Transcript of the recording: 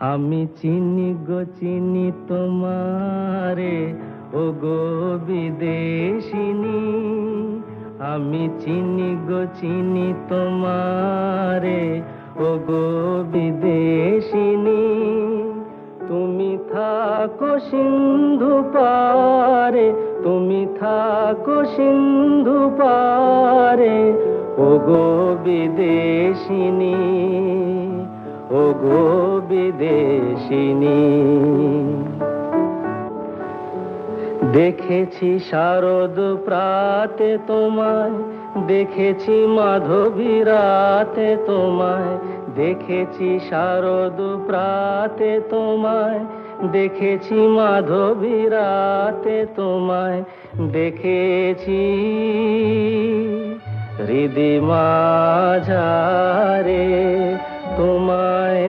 আমি চিনি গো চিনি তোমারে, ও গো বিদেশিনী। আমি চিনি গো চিনি তোমারে, ও গো বিদেশিনী। তুমি থাকো সিন্ধু পারে, তুমি থাকো সিন্ধু পারে, ও গো বিদেশিনী, ও গো বিদেশিনী। দেখেছি শারদ প্রাতে তোমায়, দেখেছি মাধবী রাতে তোমায়, দেখেছি শারদ প্রাতে তোমায়, দেখেছি মাধবী রাতে তোমায়, দেখেছি হৃদি মাঝারে তোমায়।